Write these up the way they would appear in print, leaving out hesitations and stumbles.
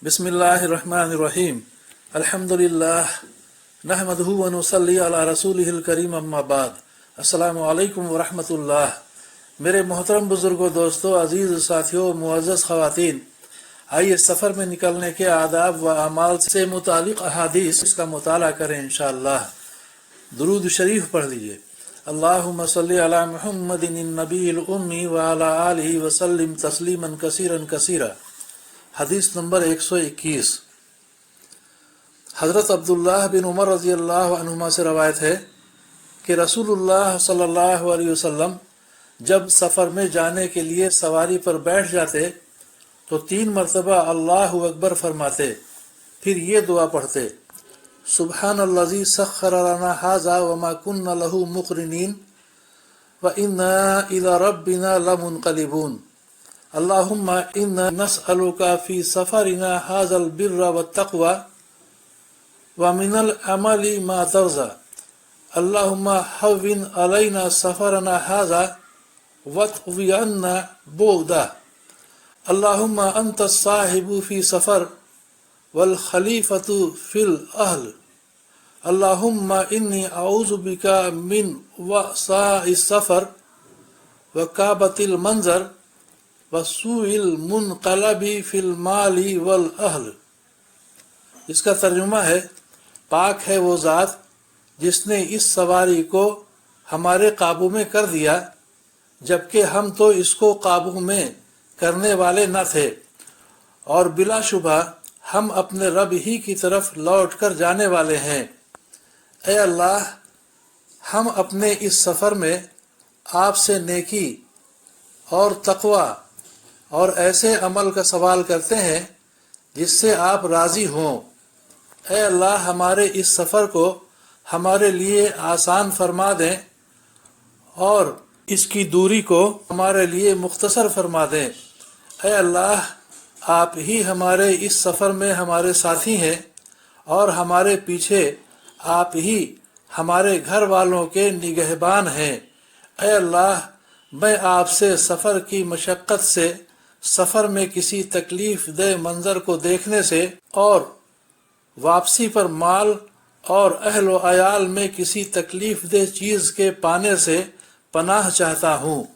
बिस्मिल्लाहिर्रहमानिर्रहीम अल्हम्दुलिल्लाह नहमदुहु व नुसल्ली अला रसूलिहिल करीम अम्मा बाद। अस्सलामु अलैकुम व रहमतुल्लाह। मेरे मोहतरम बुजुर्गों, दोस्तों, अजीज साथियों, मुअज़्ज़ज़ ख़वातीन, आइए सफ़र में निकलने के आदाब व अमाल से मुतालिक अहादीस का मुताला करें इंशाअल्लाह। दुरूद शरीफ पढ़ लीजिए। अल्लाहुम्मा सल्ली अला मुहम्मदिन नबील उम्मी व अला आलिहि व सल्लिम तस्लीमन कसीरन कसीरा। हदीस नंबर 121। हज़रत अब्दुल्लाह बिन उमर रज़ी अल्लाह अन्हुमा से रवायत है कि रसूलुल्लाह सल्लल्लाहु अलैहि वसल्लम जब सफ़र में जाने के लिए सवारी पर बैठ जाते तो 3 मरतबा अल्लाहु अकबर फरमाते, फिर ये दुआ पढ़ते, सुब्हानल्लज़ी सख्खर लना हाज़ा व मा कुन्ना लहू मुक़रिनीन व इन्ना इला रब्बिना लमुनक़लिबून। अल्लाहुम्मा इन्ना नस्अलुका फी सफरिना हाज़ल बिर्रा व तक़वा व मिनल अमली मा तर्ज़ा। अल्लाहुम्मा हव्विन अलैना सफरना हाज़ा वत्वी अन्ना बुअदा। अल्लाहुम्मा अंता साहिबु फी सफर वल खलीफतु फिल अहल। अल्लाहुम्मा इन्नी अऊज़ु बिका मिन वसाइस सफर व काबतिल मंजर वसूइल मुनक़लबी फिल माली वल अहल। इसका तर्जुमा है, पाक है वो ज़ात जिसने इस सवारी को हमारे काबू में कर दिया, जबकि हम तो इसको काबू में करने वाले न थे, और बिलाशुबा हम अपने रब ही की तरफ लौट कर जाने वाले हैं। ऐ अल्लाह, हम अपने इस सफ़र में आपसे नेकी और तक़वा और ऐसे अमल का सवाल करते हैं जिससे आप राज़ी हों। ऐ अल्लाह, हमारे इस सफ़र को हमारे लिए आसान फरमा दें और इसकी दूरी को हमारे लिए मुख्तसर फरमा दें। ऐ अल्लाह, आप ही हमारे इस सफ़र में हमारे साथी हैं और हमारे पीछे आप ही हमारे घर वालों के निगहबान हैं। ऐ अल्लाह, मैं आपसे सफ़र की मशक्क़त से, सफ़र में किसी तकलीफ़ दे मंज़र को देखने से और वापसी पर माल और अहल व अयाल में किसी तकलीफ़ दे चीज़ के पाने से पनाह चाहता हूँ।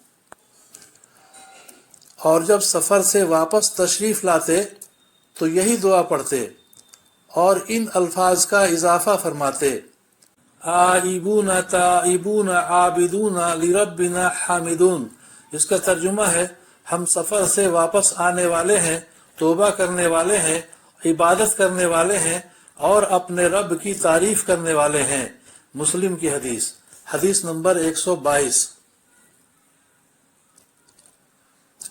और जब सफ़र से वापस तशरीफ़ लाते तो यही दुआ पढ़ते और इन अल्फाज का इजाफ़ा फरमाते, आइबूना ताइबूना आबिदूना लिरब्बिना हामिदून। इसका तर्जुमा है, हम सफ़र से वापस आने वाले हैं, तौबा करने वाले हैं, इबादत करने वाले हैं और अपने रब की तारीफ़ करने वाले हैं। मुस्लिम की हदीस, हदीस नंबर 122।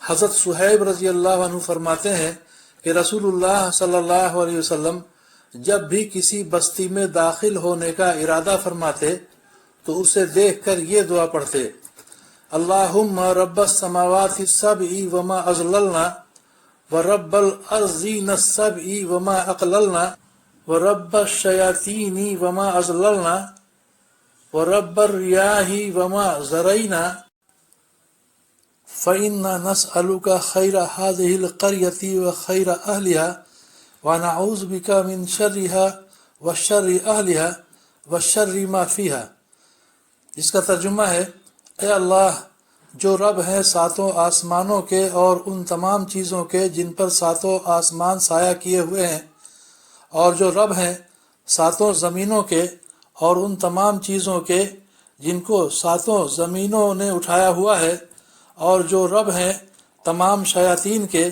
हज़रत सुहैब रज़ी अल्लाह अन्हु फरमाते हैं कि रसूलुल्लाह सल्लल्लाहु अलैहि वसल्लम जब भी किसी बस्ती में दाखिल होने का इरादा फरमाते तो उसे देखकर ये दुआ पढ़ते, अल्लाहुम्मा रब्बस समावाति सबई वमा अज़ललना व रब्बल अर्ज़ीन सबई वमा अक़ललना व रब्बश शयातीनी वमा अज़ललना व रब्बर रियाही वमा ज़रैना फ़इन्ना नस्अलुका खैरा हाज़िहिल क़र्यति व खैरा अहलिहा व नऊज़ु बिका मिन शर्रिहा व शर्रि अहलिहा व शर्रि मा फ़ीहा। इसका तर्जुमा है, ए अल्लाह, जो रब हैं सातों आसमानों के और उन तमाम चीज़ों के जिन पर सातों आसमान साया किए हुए हैं, और जो रब हैं सातों ज़मीनों के और उन तमाम चीज़ों के जिनको सातों ज़मीनों ने उठाया हुआ है, और जो रब हैं तमाम शयातीन के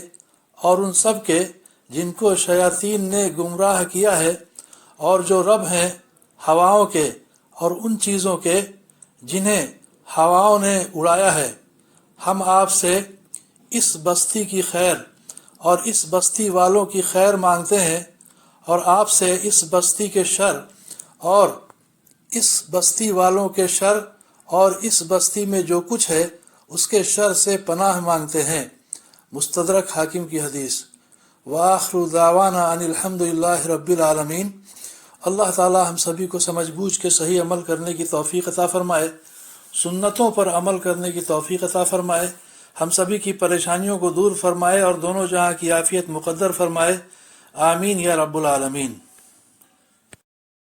और उन सब के जिनको शयातीन ने गुमराह किया है, और जो रब हैं हवाओं के और उन चीज़ों के जिन्हें हवाओं ने उड़ाया है, हम आपसे इस बस्ती की खैर और इस बस्ती वालों की खैर मांगते हैं, और आपसे इस बस्ती के शर और इस बस्ती वालों के शर और इस बस्ती में जो कुछ है उसके शर से पनाह मांगते हैं। मुस्तदरक हाकिम की हदीस। व आखिरु दावाना अनिल हम्दुलिल्लाहि रब्बिल आलमीन। अल्लाह ताला हम सभी को समझ बूझ के सही अमल करने की तौफीक अता फरमाए, सुन्नतों पर अमल करने की तौफीक अता फरमाए, हम सभी की परेशानियों को दूर फरमाए और दोनों जहां की आफियत मुक़द्दर फरमाए। آمین یا رب العالمین۔